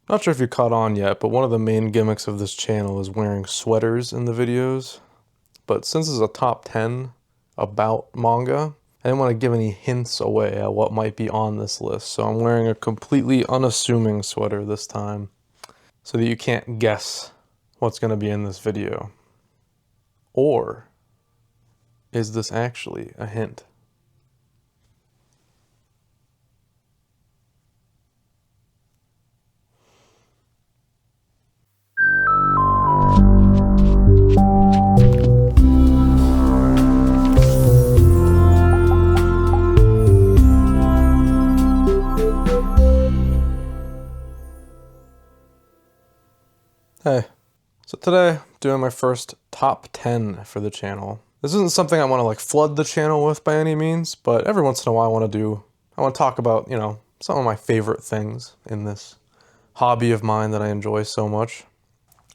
Not sure if you caught on yet, but one of the main gimmicks of this channel is wearing sweaters in the videos. But since it's a top 10 about manga, I didn't want to give any hints away at what might be on this list. So I'm wearing a completely unassuming sweater this time so that you can't guess what's going to be in this video. Or is this actually a hint? Hey, so today, doing my first top 10 for the channel. This isn't something I want to like flood the channel with by any means, but every once in a while I want to talk about, some of my favorite things in this hobby of mine that I enjoy so much.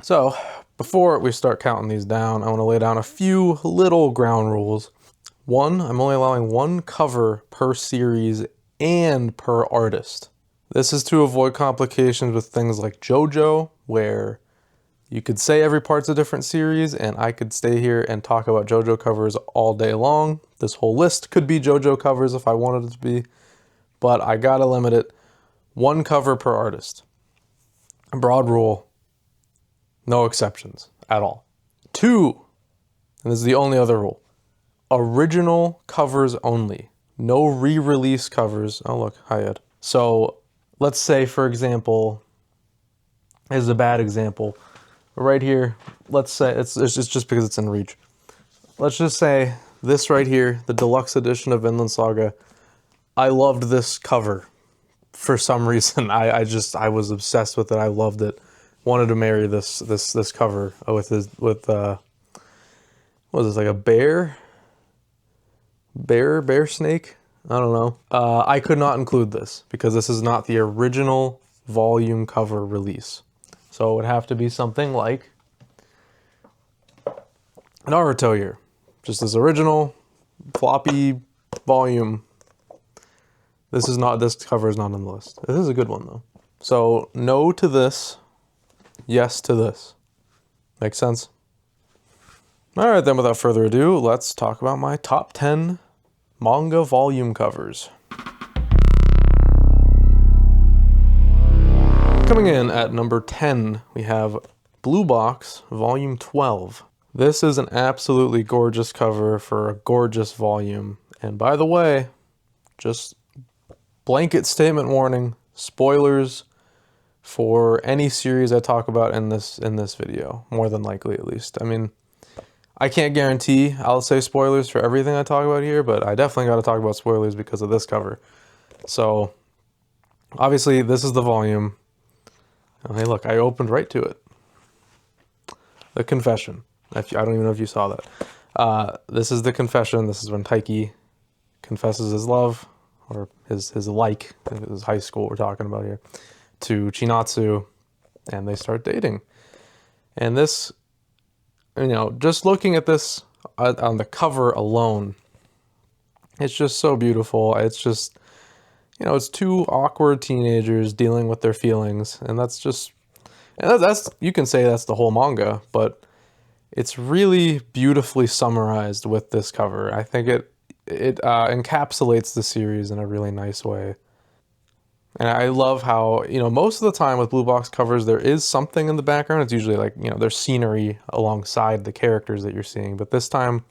So, before we start counting these down, I want to lay down a few little ground rules. One, I'm only allowing one cover per series and per artist. This is to avoid complications with things like JoJo, where you could say every part's a different series, and I could stay here and talk about JoJo covers all day long. This whole list could be JoJo covers if I wanted it to be, but I gotta limit it. One cover per artist. A broad rule, no exceptions at all. Two, and this is the only other rule, original covers only. No re-release covers. Oh look, hi Ed. So let's say, for example, this is a bad example. Right here, let's say, it's just because it's in reach. Let's just say this right here, the deluxe edition of Vinland Saga. I loved this cover for some reason. I was obsessed with it. I loved it. Wanted to marry this cover with what was this, like a bear snake? I don't know. I could not include this because this is not the original volume cover release. So it would have to be something like Naruto here. Just this original floppy volume. This cover is not on the list. This is a good one though. So no to this, yes to this. Makes sense? Alright then, without further ado, let's talk about my top 10 manga volume covers. Coming in at number 10, we have Blue Box Volume 12. This is an absolutely gorgeous cover for a gorgeous volume. And by the way, just blanket statement warning, spoilers for any series I talk about in this video, more than likely at least. I mean, I can't guarantee I'll say spoilers for everything I talk about here, but I definitely got to talk about spoilers because of this cover. So, obviously, this is the volume. Oh, hey, look, I opened right to it. The confession. I don't even know if you saw that. This is the confession. This is when Taiki confesses his love, or his like, his high school we're talking about here, to Chinatsu, and they start dating. And this, just looking at this on the cover alone, it's just so beautiful. It's just, it's two awkward teenagers dealing with their feelings, and that's you can say that's the whole manga, but it's really beautifully summarized with this cover. I think it encapsulates the series in a really nice way. And I love how, most of the time with Blue Box covers, there is something in the background. It's usually like, there's scenery alongside the characters that you're seeing, but this time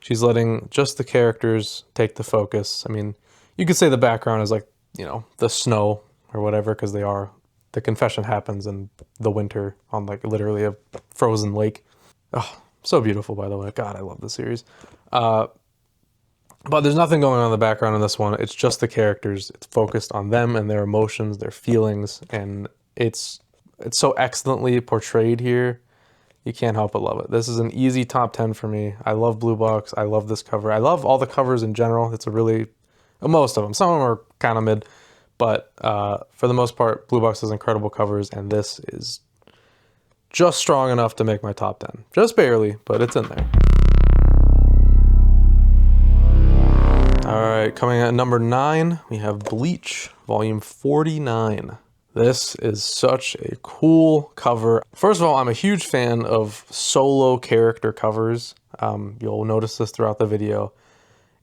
she's letting just the characters take the focus. I mean, you could say the background is like, the snow or whatever, because the confession happens in the winter on like literally a frozen lake. Oh, so beautiful, by the way. God, I love this series. But there's nothing going on in the background in this one. It's just the characters. It's focused on them and their emotions, their feelings, and it's so excellently portrayed here. You can't help but love it. This is an easy top 10 for me. I love Blue Box. I love this cover. I love all the covers in general. It's most of them. Some of them are kind of mid, but for the most part, Blue Box has incredible covers, and this is just strong enough to make my top 10. Just barely, but it's in there. All right, coming at number 9, we have Bleach, volume 49. This is such a cool cover. First of all, I'm a huge fan of solo character covers. You'll notice this throughout the video.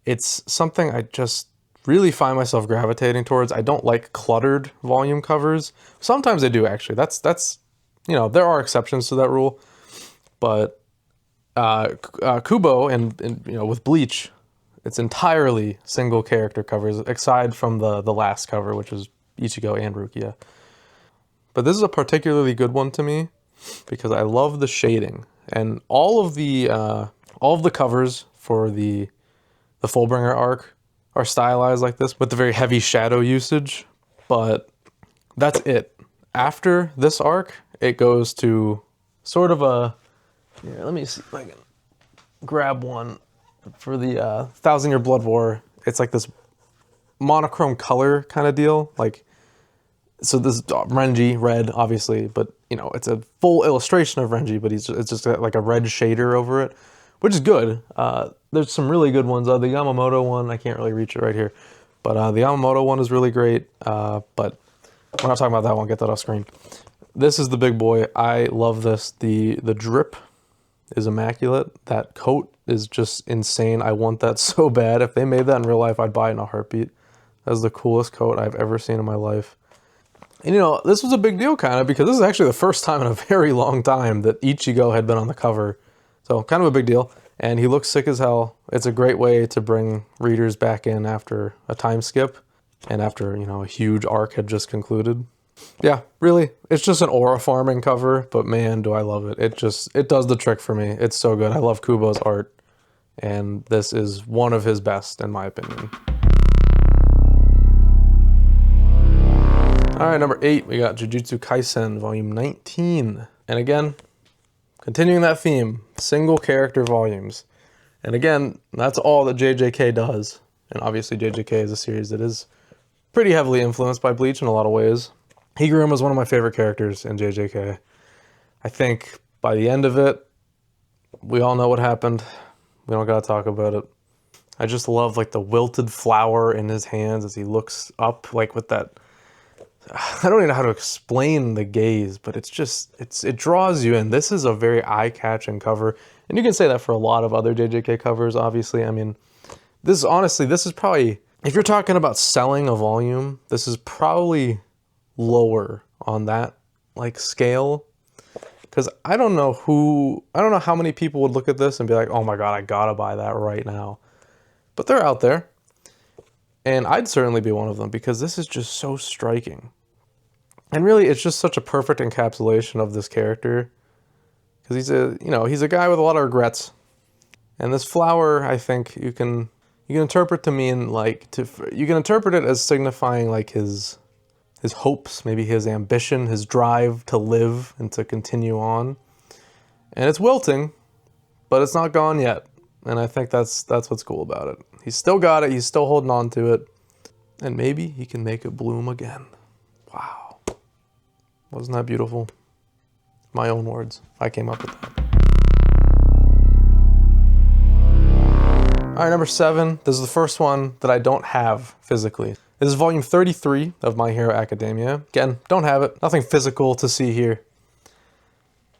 It's something I just really find myself gravitating towards. I don't like cluttered volume covers. Sometimes I do, actually. That's you know, there are exceptions to that rule. But Kubo and you know, with Bleach, it's entirely single character covers, aside from the last cover, which is Ichigo and Rukia. But this is a particularly good one to me because I love the shading, and all of the covers for the Fullbringer arc are stylized like this with the very heavy shadow usage. But that's it. After this arc, it goes to sort of a, let me see if I can grab one for the 1,000-Year Blood War. It's like this monochrome color kind of deal, like. So this is Renji, red, obviously, but, you know, it's a full illustration of Renji, but it's just got like a red shader over it, which is good. There's some really good ones. The Yamamoto one, I can't really reach it right here, but the Yamamoto one is really great, but we're not talking about that one. Get that off screen. This is the big boy. I love this. The drip is immaculate. That coat is just insane. I want that so bad. If they made that in real life, I'd buy it in a heartbeat. That's the coolest coat I've ever seen in my life. And, you know, this was a big deal kind of because this is actually the first time in a very long time that Ichigo had been on the cover. So kind of a big deal. And he looks sick as hell. It's a great way to bring readers back in after a time skip and after, you know, a huge arc had just concluded. Yeah, really, it's just an aura farming cover, but man, do I love it. It does the trick for me. It's so good. I love Kubo's art, and this is one of his best, in my opinion. All right, number 8, we got Jujutsu Kaisen, volume 19. And again, continuing that theme, single character volumes. And again, that's all that JJK does. And obviously JJK is a series that is pretty heavily influenced by Bleach in a lot of ways. Higurum was one of my favorite characters in JJK. I think by the end of it, we all know what happened. We don't gotta talk about it. I just love like the wilted flower in his hands as he looks up, like with that, I don't even know how to explain the gaze, but it's just, it draws you in. This is a very eye-catching cover. And you can say that for a lot of other JJK covers, obviously. I mean, this is probably, if you're talking about selling a volume, this is probably lower on that like scale. Because I don't know how many people would look at this and be like, oh my God, I gotta buy that right now. But they're out there. And I'd certainly be one of them because this is just so striking. And really, it's just such a perfect encapsulation of this character. Because he's a guy with a lot of regrets. And this flower, I think you can interpret to mean like, you can interpret it as signifying like his hopes, maybe his ambition, his drive to live and to continue on. And it's wilting, but it's not gone yet. And I think that's what's cool about it. He's still got it. He's still holding on to it. And maybe he can make it bloom again. Wow. Wasn't that beautiful? My own words. I came up with that. All right, number 7. This is the first one that I don't have physically. This is volume 33 of My Hero Academia. Again, don't have it. Nothing physical to see here.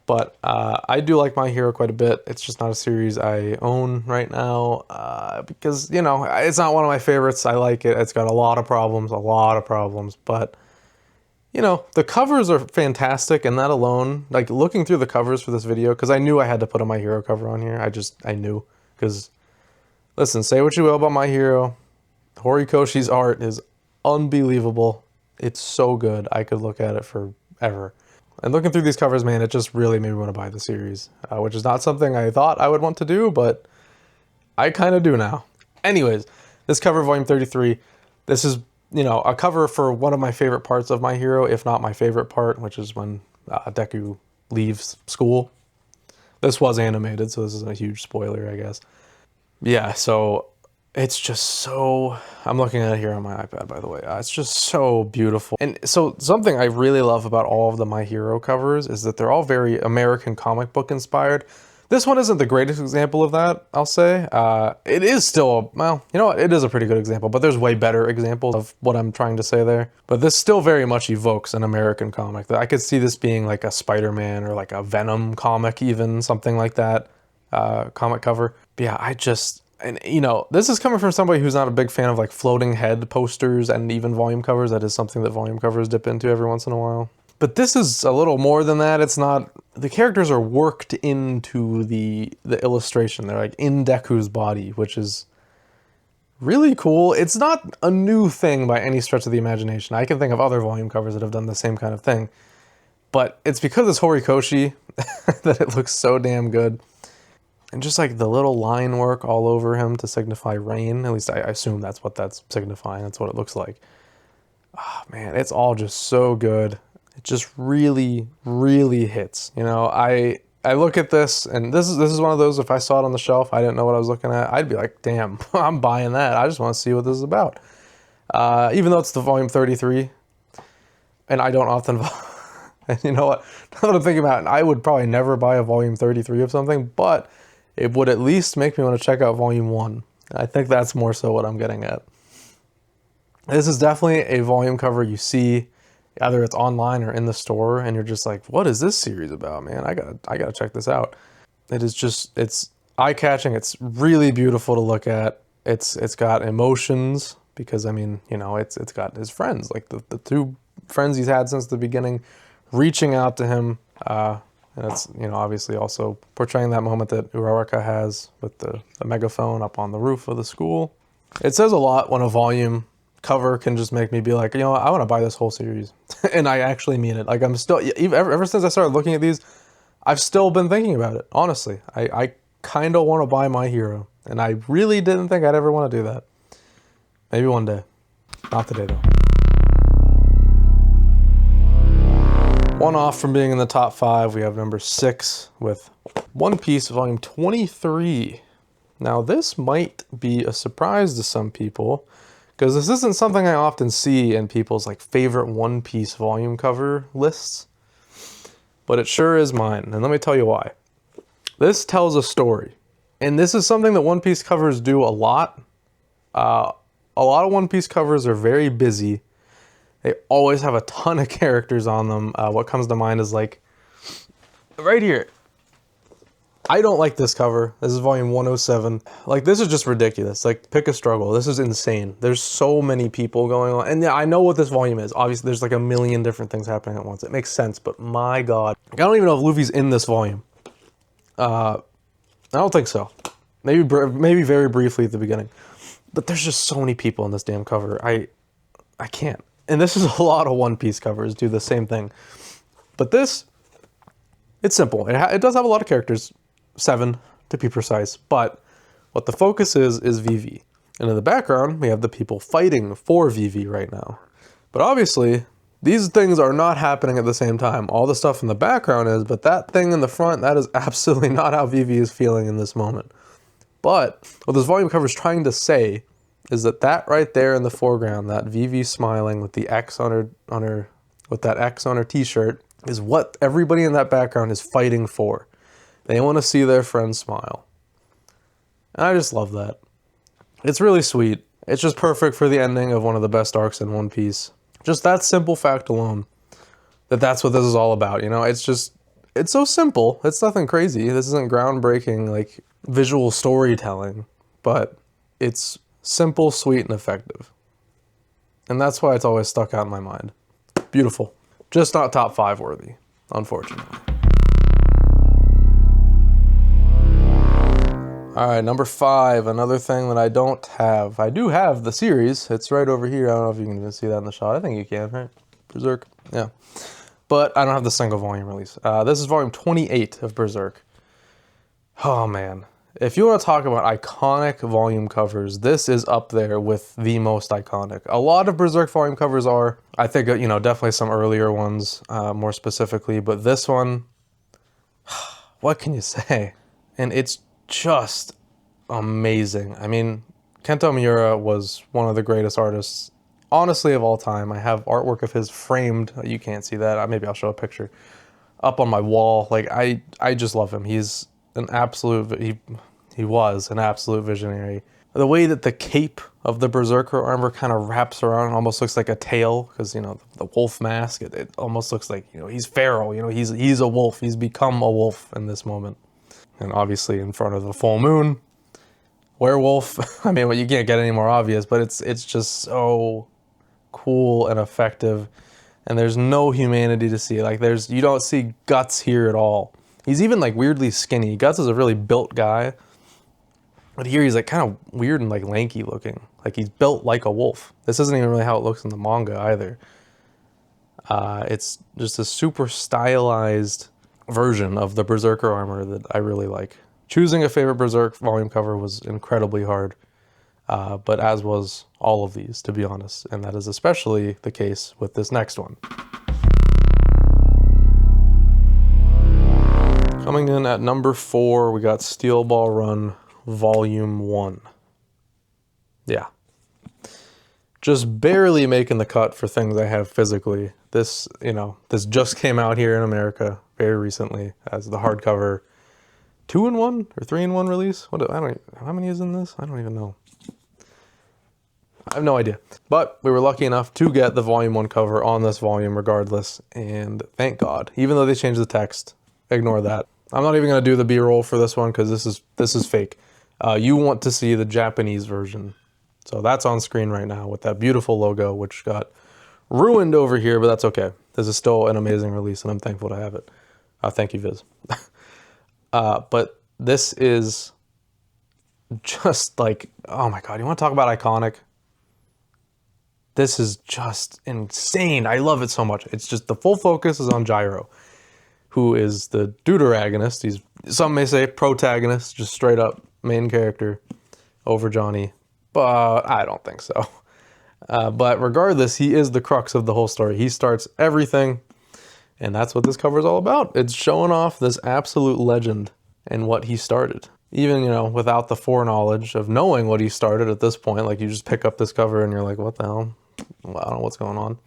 But I do like My Hero quite a bit. It's just not a series I own right now because, you know, it's not one of my favorites. I like it. It's got a lot of problems. But, you know, the covers are fantastic, and that alone, like looking through the covers for this video, because I knew I had to put a My Hero cover on here. I knew. Because, listen, say what you will about My Hero. Horikoshi's art is unbelievable. It's so good. I could look at it forever. And looking through these covers, man, it just really made me want to buy the series, which is not something I thought I would want to do, but I kind of do now. Anyways, this cover, volume 33, this is, you know, a cover for one of my favorite parts of My Hero, if not my favorite part, which is when Deku leaves school. This was animated, so this isn't a huge spoiler, I guess. Yeah, so it's just so, I'm looking at it here on my iPad, by the way. It's just so beautiful. And so something I really love about all of the My Hero covers is that they're all very American comic book inspired. This one isn't the greatest example of that, I'll say. It is still, well, you know what? It is a pretty good example, but there's way better examples of what I'm trying to say there. But this still very much evokes an American comic. I could see this being like a Spider-Man or like a Venom comic even, something like that, comic cover. But yeah, and you know, this is coming from somebody who's not a big fan of like floating head posters and even volume covers. That is something that volume covers dip into every once in a while. But this is a little more than that. It's not, the characters are worked into the illustration. They're like in Deku's body, which is really cool. It's not a new thing by any stretch of the imagination. I can think of other volume covers that have done the same kind of thing. But it's because it's Horikoshi that it looks so damn good. And just like the little line work all over him to signify rain. At least I assume that's what that's signifying. That's what it looks like. Oh, man, it's all just so good. It just really, really hits. You know, I look at this, and this is one of those, if I saw it on the shelf, I didn't know what I was looking at, I'd be like, damn, I'm buying that. I just want to see what this is about. Even though it's the volume 33, and I don't often, and you know what, now that I'm thinking about it, I would probably never buy a volume 33 of something, but it would at least make me want to check out volume 1. I think that's more so what I'm getting at. This is definitely a volume cover you see, either it's online or in the store, and you're just like, what is this series about, man? I gotta check this out. It is just, it's eye-catching. It's really beautiful to look at. It's got emotions, because I mean, you know, it's got his friends, like the two friends he's had since the beginning, reaching out to him. And it's, you know, obviously also portraying that moment that Uraraka has with the megaphone up on the roof of the school. It says a lot when a volume cover can just make me be like, you know what, I want to buy this whole series. And I actually mean it. Like, I'm still, ever since I started looking at these, I've still been thinking about it, honestly. I kind of want to buy My Hero, and I really didn't think I'd ever want to do that. Maybe one day. Not today, though. One off from being in the top 5, we have number 6 with One Piece volume 23. Now, this might be a surprise to some people, because this isn't something I often see in people's like favorite One Piece volume cover lists, but it sure is mine, and let me tell you why. This tells a story, and this is something that One Piece covers do a lot. A lot of One Piece covers are very busy. They always have a ton of characters on them. What comes to mind is like, right here. I don't like this cover. This is volume 107. Like, this is just ridiculous. Like, pick a struggle. This is insane. There's so many people going on. And yeah, I know what this volume is. Obviously, there's like a million different things happening at once. It makes sense, but my God. I don't even know if Luffy's in this volume. I don't think so. Maybe very briefly at the beginning. But there's just so many people in this damn cover. I can't. And this is a lot of One Piece covers do the same thing. But this, it's simple. It does have a lot of characters. 7 to be precise, but what the focus is VV. And in the background, we have the people fighting for VV right now. But obviously, these things are not happening at the same time. All the stuff in the background is, but that thing in the front, that is absolutely not how VV is feeling in this moment. But what this volume cover is trying to say is that right there in the foreground, that VV smiling with the X on her with that X on her t-shirt, is what everybody in that background is fighting for. They want to see their friends smile. And I just love that. It's really sweet. It's just perfect for the ending of one of the best arcs in One Piece. Just that simple fact alone, that's what this is all about, you know? It's so simple. It's nothing crazy. This isn't groundbreaking, like, visual storytelling, but it's simple, sweet, and effective. And that's why it's always stuck out in my mind. Beautiful. Just not top 5 worthy, unfortunately. All right, number 5, another thing that I don't have. I do have the series. It's right over here. I don't know if you can even see that in the shot. I think you can, right? Berserk, yeah. But I don't have the single volume release. This is volume 28 of Berserk. Oh, man. If you want to talk about iconic volume covers, this is up there with the most iconic. A lot of Berserk volume covers are, I think, you know, definitely some earlier ones, more specifically. But this one, what can you say? And it's just amazing. I mean, Kento Miura was one of the greatest artists, honestly, of all time. I have artwork of his framed. You can't see that. Maybe I'll show a picture up on my wall. Like, I just love him. He's an absolute, he was an absolute visionary. The way that the cape of the Berserker armor kind of wraps around, almost looks like a tail, because, you know, the wolf mask, it almost looks like, you know, he's feral, you know, he's a wolf, he's become a wolf in this moment. And obviously in front of the full moon, werewolf. I mean, well, you can't get any more obvious, but it's just so cool and effective, and there's no humanity to see. Like, you don't see Guts here at all. He's even like weirdly skinny. Guts is a really built guy, but here he's like kind of weird and like lanky looking. Like, he's built like a wolf. This isn't even really how it looks in the manga either. It's just a super stylized version of the Berserker armor that I really like. Choosing a favorite Berserk volume cover was incredibly hard, but as was all of these, to be honest, and that is especially the case with this next one. Coming in at number 4, we got Steelball Run Volume 1. Yeah. Just barely making the cut for things I have physically. This, you know, this just came out here in America very recently as the hardcover 2-in-1 or 3-in-1 release. How many is in this? I don't even know. I have no idea. But we were lucky enough to get the volume 1 cover on this volume regardless, and thank God. Even though they changed the text, ignore that. I'm not even going to do the B-roll for this one because this is fake. You want to see the Japanese version. So that's on screen right now with that beautiful logo, which got ruined over here, but that's okay. This is still an amazing release, and I'm thankful to have it. Thank you, Viz. But this is just like, oh my God, you want to talk about iconic? This is just insane. I love it so much. It's just the full focus is on Gyro, who is the deuteragonist. He's, some may say, protagonist, just straight up main character over Johnny, but I don't think so. But regardless, he is the crux of the whole story. He starts everything, and that's what this cover is all about. It's showing off this absolute legend and what he started. Even, you know, without the foreknowledge of knowing what he started at this point, like, you just pick up this cover and you're like, what the hell? Well, I don't know what's going on.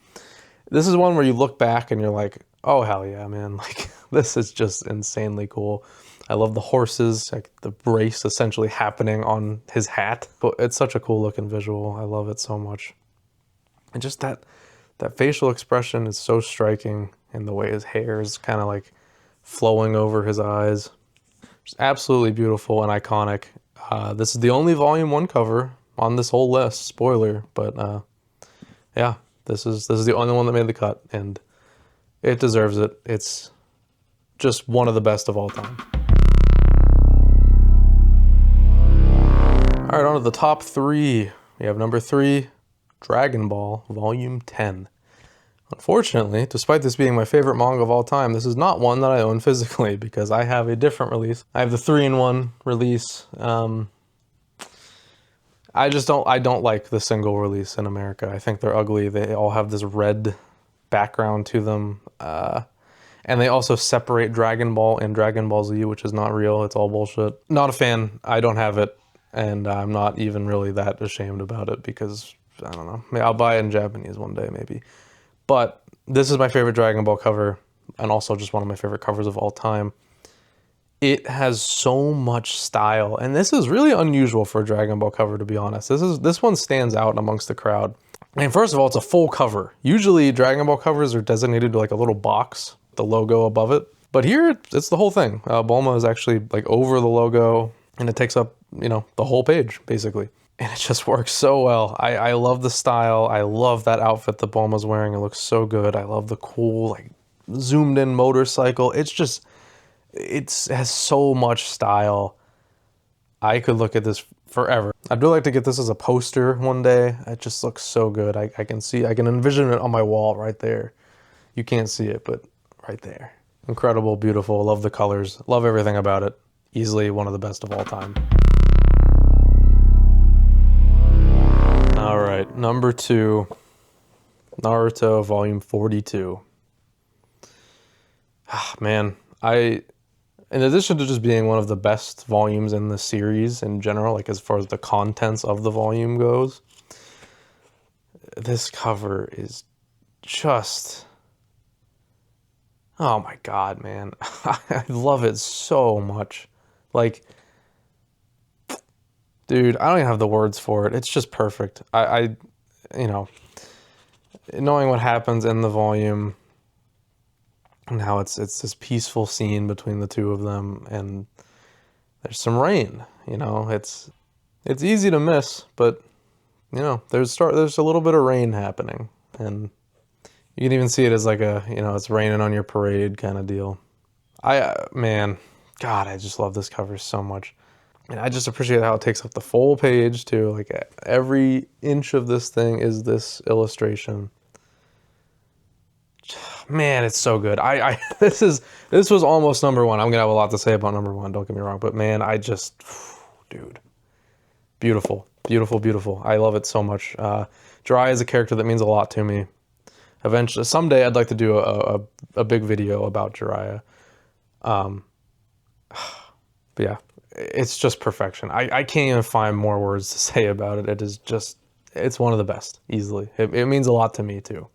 This is one where you look back and you're like, oh, hell yeah, man. Like, this is just insanely cool. I love the horses, like the brace essentially happening on his hat. But it's such a cool looking visual. I love it so much. And just that facial expression is so striking, and the way his hair is kind of like flowing over his eyes. Just absolutely beautiful and iconic. This is the only volume 1 cover on this whole list. Spoiler, but yeah, this is the only one that made the cut, and it deserves it. It's just one of the best of all time. All right, on to the top 3. We have number 3, Dragon Ball Volume 10. Unfortunately, despite this being my favorite manga of all time, this is not one that I own physically because I have a different release. I have the 3-in-1 release. I don't like the single release in America. I think they're ugly. They all have this red background to them. And they also separate Dragon Ball and Dragon Ball Z, which is not real. It's all bullshit. Not a fan. I don't have it. And I'm not even really that ashamed about it because, I don't know. Maybe I'll buy it in Japanese one day, maybe. But this is my favorite Dragon Ball cover, and also just one of my favorite covers of all time. It has so much style, and this is really unusual for a Dragon Ball cover, to be honest. This one stands out amongst the crowd. And first of all, it's a full cover. Usually Dragon Ball covers are designated to like a little box, the logo above it. But here, it's the whole thing. Bulma is actually like over the logo, and it takes up, you know, the whole page, basically. And it just works so well. I love the style. I love that outfit that Bulma's wearing. It looks so good. I love the cool, like, zoomed in motorcycle. It has so much style. I could look at this forever. I'd really like to get this as a poster one day. It just looks so good. I can envision it on my wall right there. You can't see it, but right there. Incredible, beautiful. Love the colors. Love everything about it. Easily one of the best of all time. All right, number 2, Naruto Volume 42. Man, in addition to just being one of the best volumes in the series in general, like as far as the contents of the volume goes, this cover is just, oh my God, man. I love it so much. Like, dude, I don't even have the words for it. It's just perfect. You know, knowing what happens in the volume and how it's this peaceful scene between the two of them, and there's some rain, you know, it's easy to miss, but you know, there's a little bit of rain happening, and you can even see it as like a, you know, it's raining on your parade kind of deal. Man, God, I just love this cover so much. And I just appreciate how it takes up the full page too. Like every inch of this thing is this illustration. Man, it's so good. This was almost number one. I'm gonna have a lot to say about number one, don't get me wrong, but man, dude, beautiful, beautiful, beautiful. I love it so much. Jiraiya is a character that means a lot to me. Eventually, someday I'd like to do a big video about Jiraiya. But yeah, it's just perfection. I can't even find more words to say about it. It is just, it's one of the best, easily. It means a lot to me too.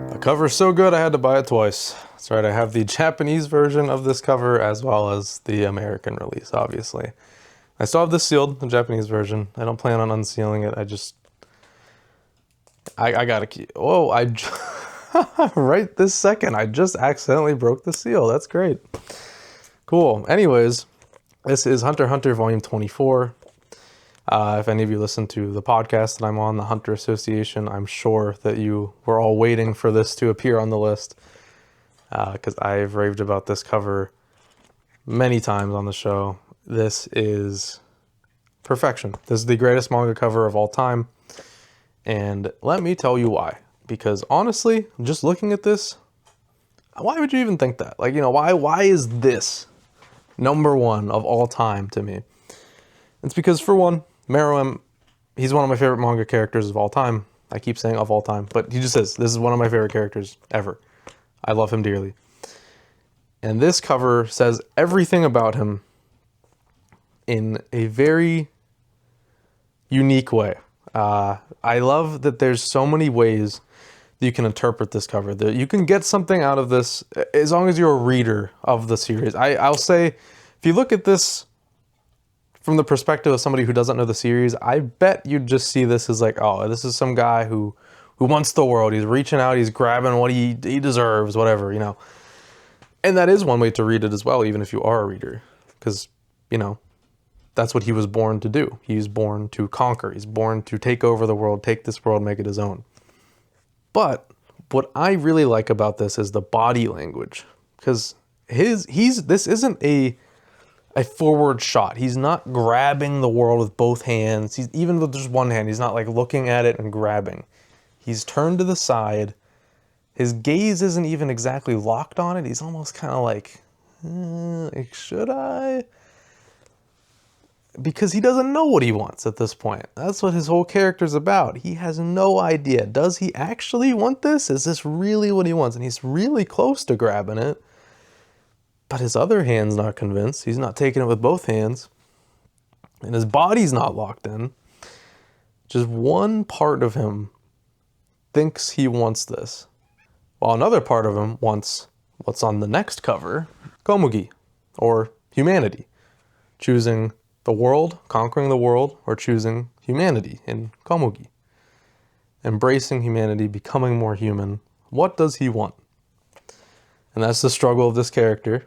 The cover is so good I had to buy it twice. That's right, I have the Japanese version of this cover as well as the American release, obviously. I still have this sealed, the Japanese version. I don't plan on unsealing it. I gotta keep, whoa, right this second, I just accidentally broke the seal. That's great. Cool. Anyways, this is Hunter x Hunter Volume 24. If any of you listen to the podcast that I'm on, the Hunter Association, I'm sure that you were all waiting for this to appear on the list, because I've raved about this cover many times on the show. This is perfection. This is the greatest manga cover of all time. And let me tell you why. Because honestly, just looking at this, why would you even think that? Like, you know, why is this number one of all time to me? It's because, for one, Meruem, he's one of my favorite manga characters of all time. I keep saying of all time, but he just is. This is one of my favorite characters ever. I love him dearly. And this cover says everything about him in a very unique way. I love that there's so many ways that you can interpret this cover. That you can get something out of this as long as you're a reader of the series. I'll say, if you look at this from the perspective of somebody who doesn't know the series, I bet you'd just see this as like, oh, this is some guy who wants the world. He's reaching out, he's grabbing what he deserves, whatever, you know. And that is one way to read it as well, even if you are a reader. Because, you know, that's what he was born to do. He's born to conquer. He's born to take over the world, take this world, make it his own. But what I really like about this is the body language. Because this isn't a forward shot. He's not grabbing the world with both hands. Even with just one hand, he's not like looking at it and grabbing. He's turned to the side. His gaze isn't even exactly locked on it. He's almost kind of like, should I? Because he doesn't know what he wants at this point. That's what his whole character's about. He has no idea. Does he actually want this? Is this really what he wants? And he's really close to grabbing it. But his other hand's not convinced. He's not taking it with both hands. And his body's not locked in. Just one part of him thinks he wants this, while another part of him wants what's on the next cover, Komugi, or humanity. Choosing the world, conquering the world, or choosing humanity in Komugi. Embracing humanity, becoming more human. What does he want? And that's the struggle of this character.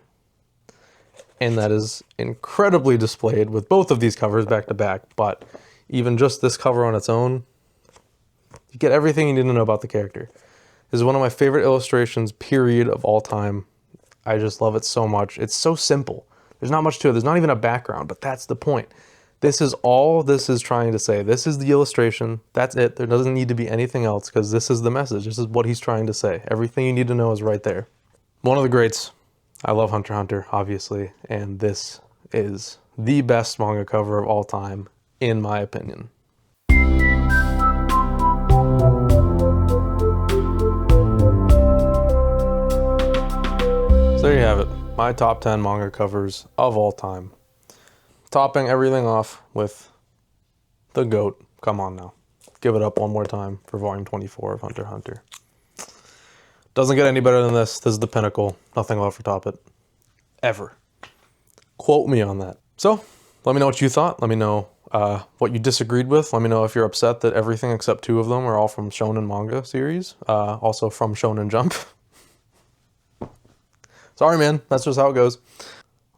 And that is incredibly displayed with both of these covers back to back. But even just this cover on its own, you get everything you need to know about the character. This is one of my favorite illustrations, period, of all time. I just love it so much. It's so simple. There's not much to it. There's not even a background, but that's the point. This is all this is trying to say. This is the illustration. That's it. There doesn't need to be anything else, because this is the message. This is what he's trying to say. Everything you need to know is right there. One of the greats. I love Hunter x Hunter, obviously, and this is the best manga cover of all time, in my opinion. So there you have it. My top 10 manga covers of all time. Topping everything off with the GOAT. Come on now. Give it up one more time for volume 24 of Hunter x Hunter. Doesn't get any better than this. This is the pinnacle. Nothing will ever top it. Ever. Quote me on that. So, let me know what you thought. Let me know what you disagreed with. Let me know if you're upset that everything except 2 of them are all from Shonen manga series. Also from Shonen Jump. Sorry, man. That's just how it goes.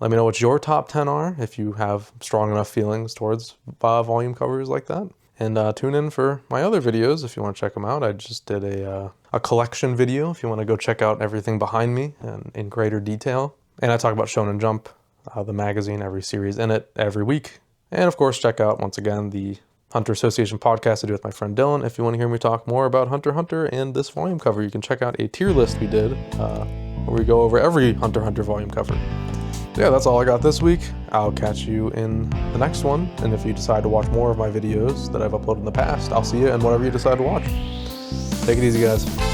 Let me know what your top 10 are, if you have strong enough feelings towards volume covers like that. And tune in for my other videos if you want to check them out. I just did a collection video if you want to go check out everything behind me and in greater detail. And I talk about Shonen Jump, the magazine, every series in it, every week. And of course, check out, once again, the Hunter Association podcast I do with my friend Dylan. If you want to hear me talk more about Hunter x Hunter and this volume cover, you can check out a tier list we did where we go over every Hunter x Hunter volume cover. So yeah, that's all I got this week. I'll catch you in the next one. And if you decide to watch more of my videos that I've uploaded in the past, I'll see you in whatever you decide to watch. Take it easy, guys.